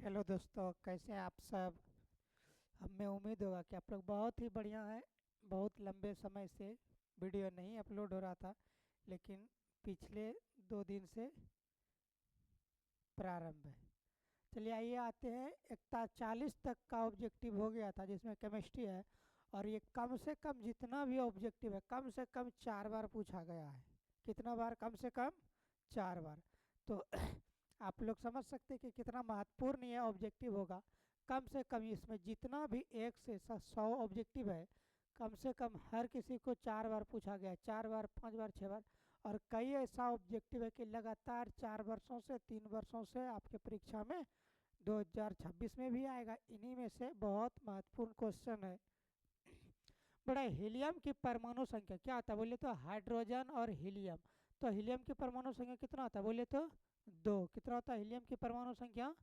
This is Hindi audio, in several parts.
हेलो दोस्तों, कैसे हैं आप सब। हमें उम्मीद होगा कि आप लोग बहुत ही बढ़िया हैं। बहुत लंबे समय से वीडियो नहीं अपलोड हो रहा था, लेकिन पिछले 2 दिन से प्रारंभ है। चलिए आइए आते हैं। 41 तक का ऑब्जेक्टिव हो गया था जिसमें केमिस्ट्री है, और ये कम से कम जितना भी ऑब्जेक्टिव है कम से कम 4 बार पूछा गया है। कितना बार? कम से कम 4 बार। तो आप लोग समझ सकते हैं कि कितना महत्वपूर्ण ये ऑब्जेक्टिव होगा। कम से कम इसमें जितना भी 1 से 100 ऑब्जेक्टिव है, कम से कम हर किसी को 4 बार पूछा गया है। 4 बार, 5 बार, 6 बार। और कई ऐसा ऑब्जेक्टिव है कि लगातार 4 वर्षों से, 3 वर्षों से आपके परीक्षा में 2026 में भी आएगा। इन्हीं में से बहुत महत्वपूर्ण क्वेश्चन है। बड़ा, हीलियम की परमाणु संख्या क्या होता है बोले तो? हाइड्रोजन और हीलियम। तो हीलियम की परमाणु संख्या कितना होता है बोले तो? 2। कितना होता है हीलियम की परमाणु संख्या?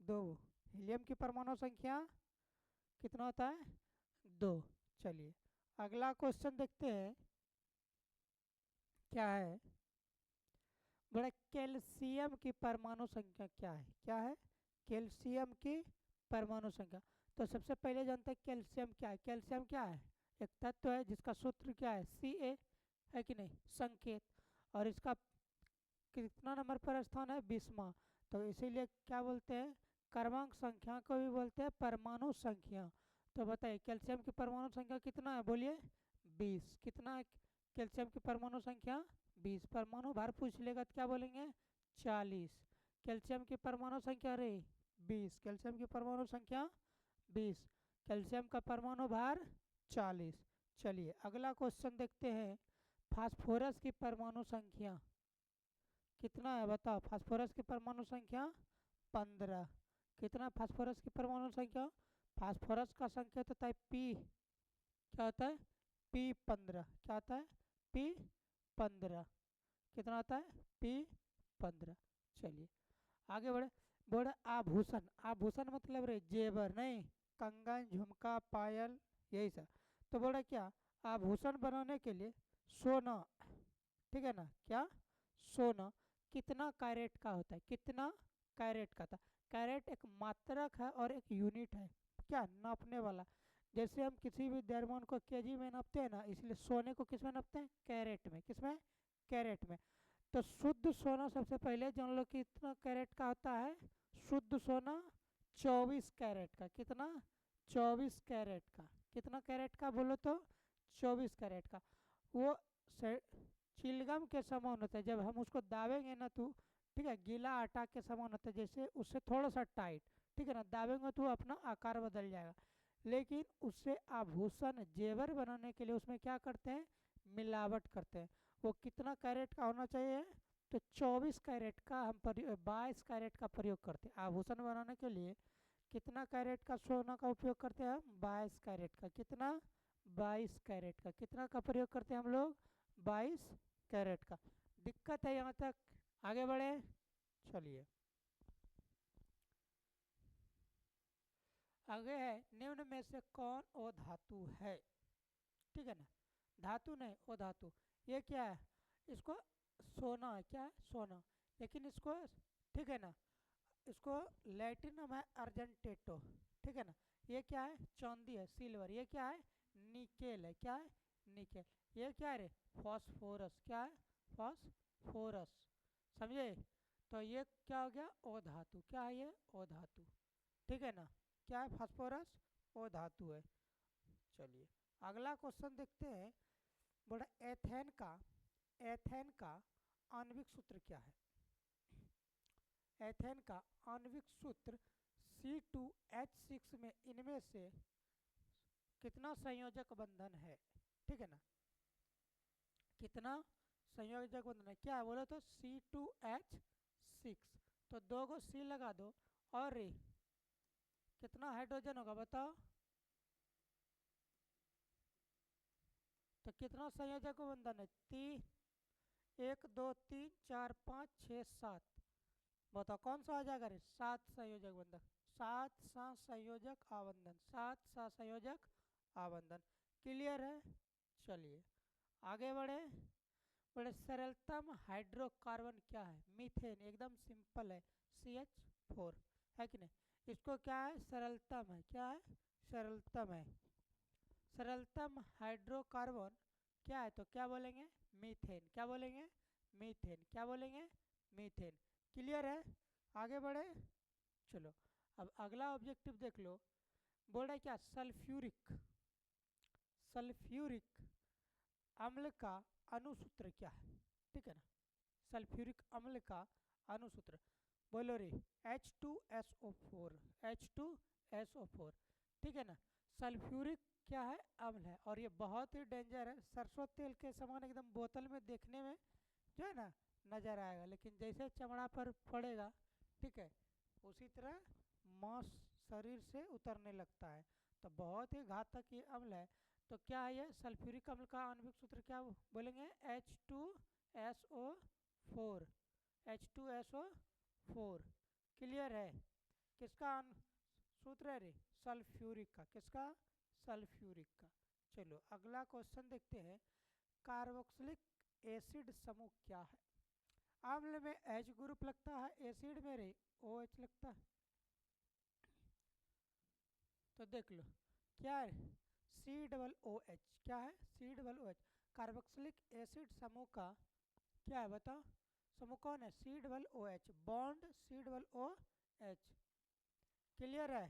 2। हीलियम की परमाणु संख्या कितना होता है? 2। चलिए अगला क्वेश्चन देखते हैं क्या है। बड़ा, कैल्शियम की परमाणु संख्या क्या है? क्या है? कैल्शियम की परमाणु संख्या। तो सबसे पहले जानते हैं कैल्शियम क्या है। कैल्शियम क्या है? एक तत्व है जिसका सूत्र क्या है? Ca, है कि नहीं? संकेत। और इसका कितना नंबर पर स्थान है? 20वां। तो इसीलिए क्या बोलते हैं? क्रमांक संख्या को भी बोलते हैं परमाणु संख्या। तो बताइए कैल्शियम की परमाणु संख्या कितना है बोलिए? 20। कितना है कैल्शियम की परमाणु संख्या? 20। परमाणु भार पूछ लेगा तो क्या बोलेंगे? 40। कैल्शियम की परमाणु संख्या रे 20। कैल्शियम की परमाणु संख्या 20। कैल्शियम का परमाणु भार 40। चलिए अगला क्वेश्चन देखते हैं। फास्फोरस की परमाणु संख्या कितना है बताओ? फास्फोरस की परमाणु संख्या 15। कितना फास्फोरस की परमाणु संख्या? फास्फोरस का संकेत होता है पी। क्या होता है? P15। क्या होता है? P15। कितना होता है? P15। चलिए आगे बढ़े। बोले आभूषण। आभूषण मतलब रे जेवर नहीं, कंगन, झुमका, पायल, यही सब। तो बोला क्या? आभूषण बनाने के लिए सोना, ठीक है ना? क्या? सोना कितना कैरेट का होता है? कितना कैरेट का था? कैरेट एक मात्रक है और एक यूनिट है, क्या नापने वाला। जैसे हम किसी भी द्रव्यमान को केजी में नापते हैं ना, इसलिए सोने को किस में नापते हैं? कैरेट में। किस में? कैरेट में। तो शुद्ध सोना सबसे पहले जान लो कितना कैरेट का होता है। शुद्ध सोना 24 कैरेट का। कितना? 24 कैरेट का। कितना कैरेट का बोलो तो? 24 कैरेट का। वो चिलगम के समान होता है। जब हम उसको दावेंगे ना तो, ठीक है, गीला आटा के समान होता है, जैसे उससे थोड़ा सा टाइट, ठीक है ना, दावेंगे तो अपना आकार बदल जाएगा। लेकिन उससे आभूषण जेवर बनाने के लिए उसमें क्या करते हैं? मिलावट करते हैं। वो कितना कैरेट का होना चाहिए? तो 24 कैरेट का। हम 22 कैरेट का प्रयोग करते हैं आभूषण बनाने के लिए। कितना कैरेट का सोना का उपयोग करते हैं हम? 22 कैरेट का। कितना? 22 कैरेट का। कितना का प्रयोग करते हैं हम लोग? 22 कैरेट का। दिक्कत है यहाँ तक? आगे बढ़े। चलिए आगे है, निम्न में से कौन ओ धातु है? ठीक है ना? धातु नहीं, ओ धातु। ये क्या है? इसको सोना है। क्या है? सोना। लेकिन इसको, ठीक है ना, इसको लैटिन नाम है अर्जेंटेटो। ठीक है ना? ये क्या है? चांदी है, सिल्वर। ये क्या है? निकेल है। क्या है? निकेल। ये क्या है रे? फॉस्फोरस। क्या है? फॉस्फोरस। समझे? तो ये क्या हो गया? ओ धातु। क्या है ये? ओ धातु। ठीक है ना? क्या है? फास्फोरस ओ धातु है। चलिए अगला क्वेश्चन देखते हैं। बोला एथेन का आणविक सूत्र क्या है? एथेन का आणविक सूत्र C2H6 में इनमें से कितना संयोजक बंधन है? ठीक है ना? कितना संयोजक बंधन है? क्या है बोलो तो? C2H6। तो 2 C लगा दो, और रे कितना हाइड्रोजन होगा बताओ? तो कितना संयोजक बंधन है? 3। 1 2 3 4 5 6 7। बताओ कौन सा आ जाएगा रे? 7 संयोजक बंधन। 7 सा संयोजक आबंधन। 7 सा संयोजक आबंधन। क्लियर है? चलिए आगे बढ़े। बड़े सरलतम हाइड्रोकार्बन क्या है? मीथेन। एकदम सिंपल है, CH4, है कि नहीं? इसको क्या है, सरलतम है, क्या है, सरलतम है। सरलतम हाइड्रोकार्बन क्या है, तो क्या बोलेंगे, मीथेन। क्या बोलेंगे, मीथेन। क्या बोलेंगे, मीथेन। क्लियर है, आगे बढ़े। चलो अब अगला ऑब्जेक्टिव देख लो। बोल रहा है क्या, सल्फ्यूरिक, सल्फ्यूरिक अम्ल का अणुसूत्र क्या है, ठीक है ना। सल्फ्यूरिक अम्ल का अणुसूत्र बोलो रे, H2SO4, H2SO4, ठीक है ना। सल्फ्यूरिक क्या है, अम्ल है, और ये बहुत ही डेंजर है। सरसों तेल के समान एकदम बोतल में देखने में जो है ना नज़र आएगा, लेकिन जैसे चमड़ा पर पड़ेगा, ठीक है, उसी तरह मांस शरीर से उतरने लगता है। तो बहुत ही घातक ये अम्ल है। तो क्या है ये सल्फ्यूरिक अम्ल का आणविक सूत्र, क्या बोलेंगे, H2SO4, H2SO4। क्लियर है, किसका सूत्र है रे, सल्फ्यूरिक का। किसका, सल्फ्यूरिक का। चलो अगला क्वेश्चन देखते हैं। कार्बोक्सिलिक एसिड समूह क्या है। अम्ल में H ग्रुप लगता है, एसिड में रे OH लगता है। तो देख लो क्या है, C OOH। क्या है, C OOH। कार्बोक्सिलिक एसिड समूह का क्या है बताओ, समूह कौन है, C OOH, bond COOH। Clear है।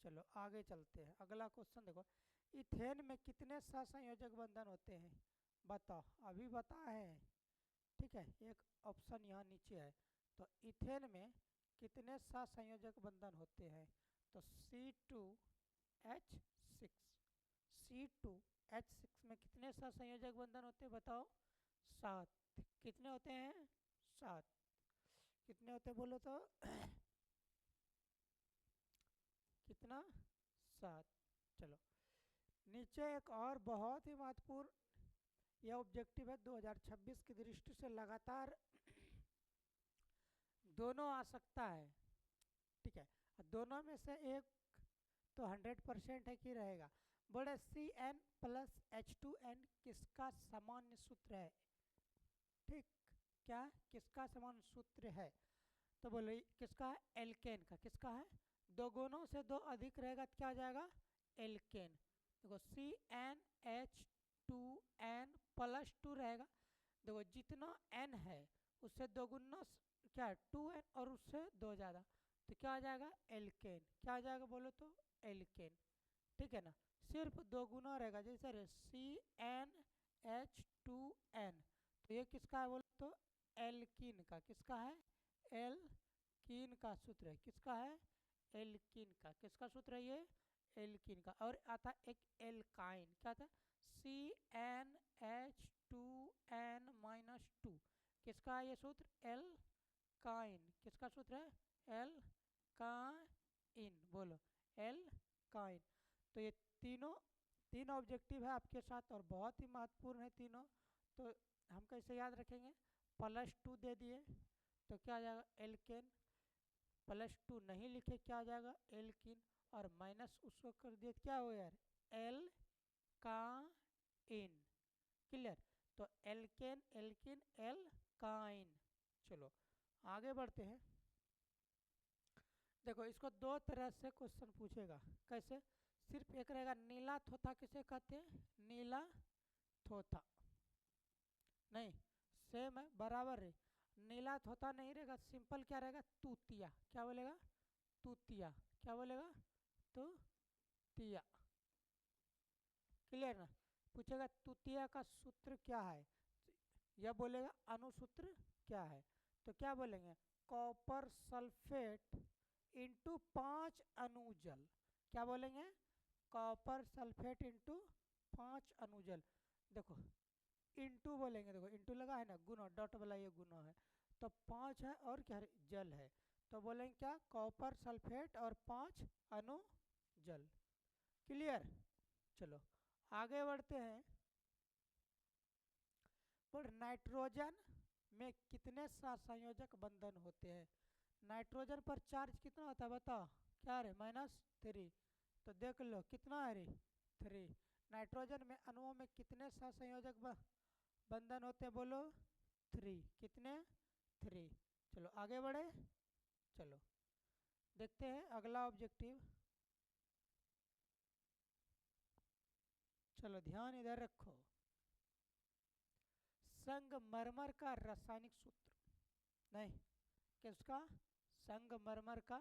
चलो आगे चलते हैं, अगला क्वेश्चन देखो। इथेन में कितने सहसंयोजक बंधन होते हैं, बताओ, अभी बताए हैं, ठीक है, एक ऑप्शन यहाँ नीचे है। तो इथेन में कितने सहसंयोजक बंधन होते हैं, तो C2H6, C2H6 में कितने सहसंयोजक बंधन होते हैं बताओ, 7। कितने होते हैं, 7। कितने होते हैं बोलो तो कितना, 7। चलो नीचे एक और बहुत ही महत्वपूर्ण यह ऑब्जेक्टिव है 2026 की दृष्टि से, लगातार दोनों आ सकता है, ठीक है। दोनों में से एक तो 100% है कि रहेगा। बोले CN+H2N किसका सामान्य सूत्र है, ठीक, क्या किसका सामान्य सूत्र है, तो बोलो किसका है, एल्केन का। किसका है, दो गुणों से दो अधिक रहेगा तो क्या आ जाएगा, एल्केन। देखो CnH2n+2 रहेगा। देखो जितना n है उससे दो गुना क्या है 2n, और उससे दो ज़्यादा तो क्या आ जाएगा, एल्केन। क्या आ जाएगा बोलो तो, एल्केन, ठीक है ना। सिर्फ दो गुना रहेगा, जैसे CnH2n, तो ये किसका है बोलो तो, एल्कीन का। किसका है, एल्कीन का सूत्र है। किसका है, एल्कीन का। किसका सूत्र है ये, एल्कीन का। और आता है एक एल्काइन, क्या था, CnH2n-2। किसका है ये सूत्र, एल्काइन। किसका सूत्र है, एल्काइन, बोलो एल्काइन। तो ये तीन ऑब्जेक्टिव है आपके साथ, और बहुत ही महत्वपूर्ण है तीनों। तो हम कैसे याद रखेंगे, +2 दे दिए तो क्या आ जाएगा, एल्केन। +2 नहीं लिखे, क्या आ जाएगा, एल्किन। और माइनस उसको कर दिए क्या हो यार, एल्काइन। क्लियर। तो एल्केन, एल्किन, एल्काइन। चलो आगे बढ़ते हैं। देखो इसको दो तरह से क्वेश्चन पूछेगा, कैसे, सिर्फ एक रहेगा, नीला थोथा किसे कहते हैं, नीला थोथा, नहीं सेम है, बराबर है। नीला थोथा नहीं रहेगा, सिंपल क्या रहेगा, तूतिया। क्या बोलेगा, तूतिया। क्या बोलेगा, तूतिया। क्लियर ना। पूछेगा तूतिया का सूत्र क्या है, यह बोलेगा अणुसूत्र क्या है, तो क्या बोलेंगे, कॉपर सल्फेट इंटू 5 अणुजल। क्या बोलेंगे, कॉपर सल्फेट इंटू 5 अणुजल। देखो इंटू बोलेंगे, देखो इंटू लगा है ना, गुना, डॉट वाला ये गुना है, तो 5 है और क्या है, जल है, तो बोलेंगे क्या, कॉपर सल्फेट और 5 अणुजल। क्लियर। चलो आगे बढ़ते हैं। पर नाइट्रोजन में कितने सहसंयोजक बंधन होते हैं, नाइट्रोजन पर चार्ज कितना होता है बताओ, क्या है, -3। तो देख लो कितना है रे, 3। नाइट्रोजन में अणुओं में कितने सहसंयोजक बंधन होते हैं बोलो, 3। कितने, 3। चलो आगे बढ़े। चलो देखते हैं अगला ऑब्जेक्टिव। चलो ध्यान इधर रखो। संगमरमर का रासायनिक सूत्र, नहीं किसका, संगमरमर का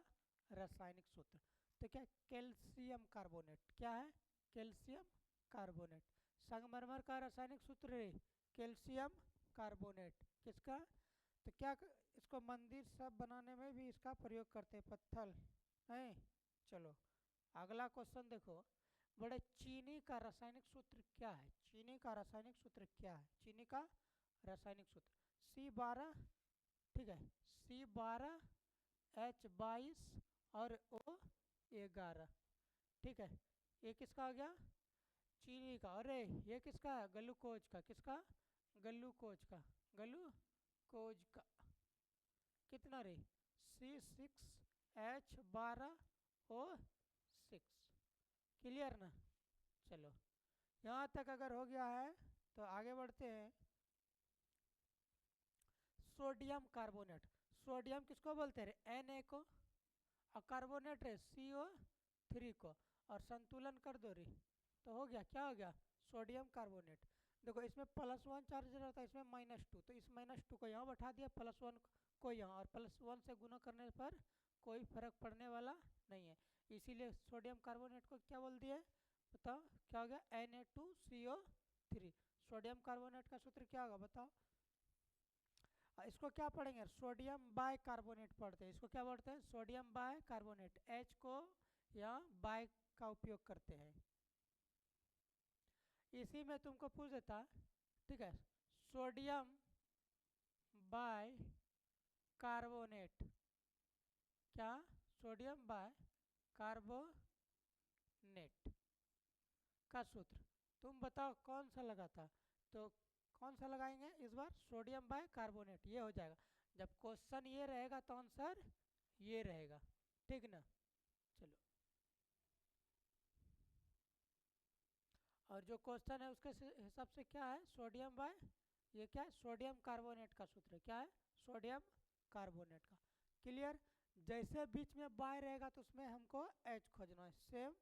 रासायनिक सूत्र। तो क्या, कैल्शियम कार्बोनेट। क्या है, कैल्शियम कार्बोनेट। संगमरमर का रासायनिक सूत्र है कैल्शियम कार्बोनेट। किसका, तो क्या इसको मंदिर सब बनाने में भी इसका प्रयोग करते हैं, पत्थर है। चलो अगला क्वेश्चन देखो। बड़े चीनी का रासायनिक सूत्र क्या है, चीनी का रासायनिक सूत्र क्या है, चीनी का रासायनिक सूत्र C12, ठीक है, C12H22 और O11, ठीक है। ये किसका आ गया, चीनी का। अरे ये किसका है, ग्लूकोज का। किसका, ग्लूकोज का, ग्लूकोज का। कितना रे, C6H12O6। क्लियर ना। चलो यहाँ तक अगर हो गया है तो आगे बढ़ते हैं। सोडियम कार्बोनेट, सोडियम किसको बोलते हैं, Na को, और कार्बोनेट है CO3 को, और संतुलन कर दो रे तो हो गया, क्या हो गया, सोडियम कार्बोनेट। देखो इसमें +1 चार्ज रहता है, इसमें -2, तो इस -2 को यहाँ बैठा दिया, +1 को यहाँ, और +1 से गुना करने पर कोई फर्क पड़ने वाला नहीं है। इसीलिए सोडियम कार्बोनेट को क्या बोल दिए, बताओ क्या हो गया, Na2CO3। सोडियम कार्बोनेट का सूत्र क्या होगा बताओ। इसको क्या पढ़ेंगे, सोडियम बाय कार्बोनेट पढ़ते हैं। इसको क्या पढ़ते हैं, सोडियम बाय कार्बोनेट। H को यहाँ बाय का उपयोग करते हैं। इसी में तुमको पूछ देता, ठीक है, सोडियम बाय कार्बोनेट, क्या, सोडियम बाय कार्बोनेट का सूत्र तुम बताओ कौन सा लगा था। तो कौन सा लगाएंगे इस बार, सोडियम बाय कार्बोनेट, ये हो जाएगा। जब क्वेश्चन ये रहेगा तो आंसर ये रहेगा, ठीक ना। चलो और जो क्वेश्चन है उसके हिसाब से क्या है, सोडियम बाय, ये क्या है, सोडियम कार्बोनेट का सूत्र क्या है, सोडियम कार्बोनेट का। क्लियर। जैसे बीच में बाय रहेगा तो उसमें हमको H खोजना है, सेम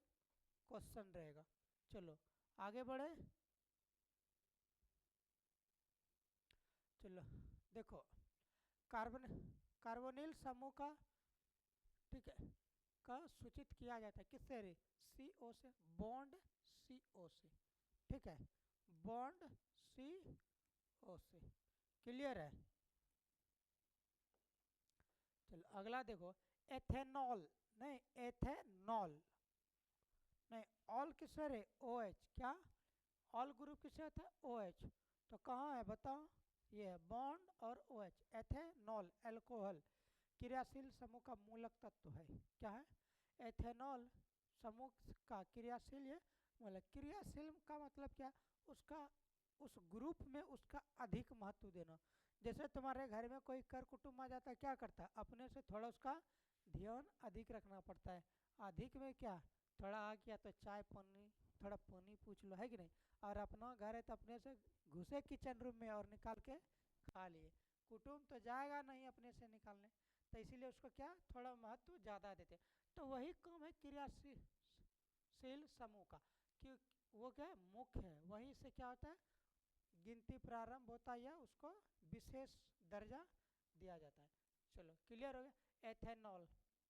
क्वेश्चन रहेगा। चलो आगे बढ़े। चलो देखो, कार्बन कार्बोनिल समूह का, ठीक है, का सूचित किया जाता है किससे रे, CO से, बॉन्ड CO से, ठीक है, बॉन्ड CO से। क्लियर है। चलो अगला देखो, एथेनॉल, नहीं एथेनॉल नहीं, ऑल किससे रे, OH। क्या, ऑल ग्रुप किससे होता है, OH। तो कहाँ है बताओ, ये है बॉन्ड और OH। एथेनॉल एल्कोहल क्रियाशील समूह का मूलक तत्व है। क्या है, एथेनॉल समूह का क्रियाशील है मूलक। क्रियाशील का मतलब क्या, उसका उस ग्रुप में उसका अधिक महत्व देना। जैसे तुम्हारे घर में कोई कर कुटुंब आ जाता है, क्या करता है, अपने से थोड़ा उसका ध्यान अधिक रखना पड़ता है। अधिक में क्या, थोड़ा आ गया तो चाय पानी, थोड़ा पानी पूछ लो, है कि नहीं। और अपना घर है तो अपने से घुसे किचन रूम में और निकाल के खा लिए। कुटुंब तो जाएगा नहीं अपने से निकालने, तो इसीलिए उसको क्या, थोड़ा महत्व ज़्यादा देते। तो वही काम है क्रियाशील समूह का, कि वो क्या है, मुख्य है, वहीं से क्या होता है, गिनती प्रारंभ होता है या उसको विशेष दर्जा दिया जाता है। चलो क्लियर हो गया, एथेनॉल,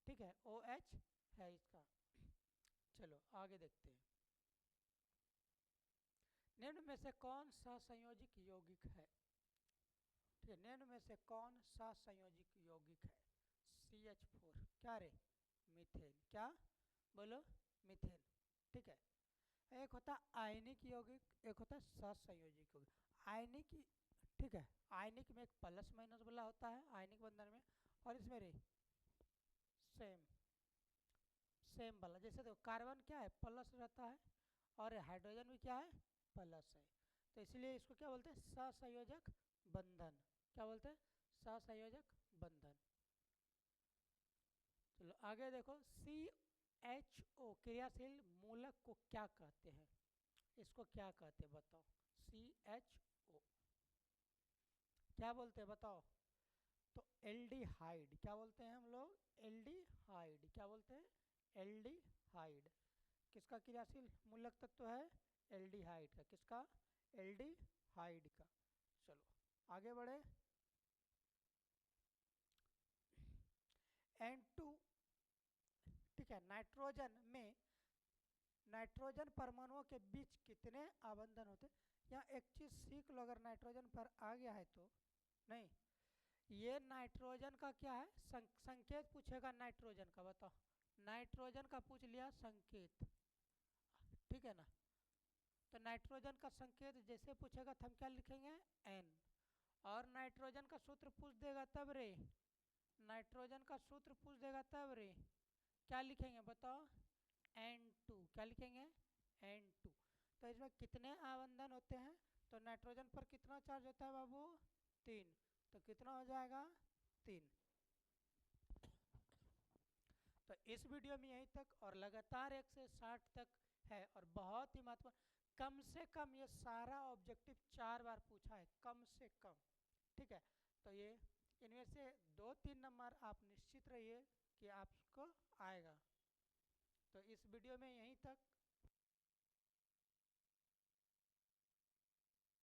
ठीक है, OH है इसका। चलो आगे देखते हैं। निम्न में से कौन सा संयोजिक यौगिक है, ठीक है, निम्न में से कौन सा संयोजिक यौगिक है, CH4, क्या रे, मीथेन। क्या, बोलो, मीथेन, ठीक है। एक होता है आयनिक यौगिक, एक होता है सहसंयोजिक यौगिक। आयनिक, ठीक है, आयनिक में एक प्लस माइनस वाला होता है आयनिक बंधन में, और इसमें रे सेम सेम वाला। जैसे देखो कार्बन क्या है, प्लस रहता है, और हाइड्रोजन भी क्या है, प्लस है। तो इसलिए इसको क्या बोलते हैं, सहसंयोजक बंधन। क्या बोलते हैं, सहसंयोजक बंधन। चलो आगे देखो, CHO क्रियाशील मूलक को क्या कहते हैं, इसको क्या कहते हैं बताओ, CHO क्या बोलते हैं बताओ। तो एल्डिहाइड क्या बोलते हैं हम लोग? एल्डिहाइड क्या बोलते हैं? एल्डिहाइड। किसका क्रियाशील मूलक तत्व है? एल्डिहाइड का। किसका? एल्डिहाइड का। चलो आगे बढ़े। N2, ठीक है, नाइट्रोजन में नाइट्रोजन परमाणुओं के बीच कितने आबंधन होते? यहाँ एक चीज सीख लो, अगर नाइट्रोजन पर आ गया है तो। नहीं, ये नाइट्रोजन का क्या है? संकेत पूछेगा नाइट्रोजन का, बताओ। नाइट्रोजन का पूछ लिया संकेत, ठीक है ना। तो नाइट्रोजन का संकेत जैसे पूछेगा तो हम क्या लिखेंगे? एन। और नाइट्रोजन का सूत्र पूछ देगा तब रे, नाइट्रोजन का सूत्र पूछ देगा तब रे क्या लिखेंगे बताओ? N2। क्या लिखेंगे? N2। तो इसमें कितने आबंधन होते हैं? तो नाइट्रोजन पर कितना चार्ज होता है बाबू? 3। तो कितना हो जाएगा? 3। तो इस वीडियो में यहीं तक, और लगातार 1 से 60 तक है, और बहुत ही महत्वपूर्ण। कम से कम ये सारा ऑब्जेक्टिव 4 बार पूछा है, कम से कम, ठीक है। तो ये इनमें से 2-3 नंबर आप निश्चित रहिए कि आपको आएगा। तो इस वीडियो में यहीं तक।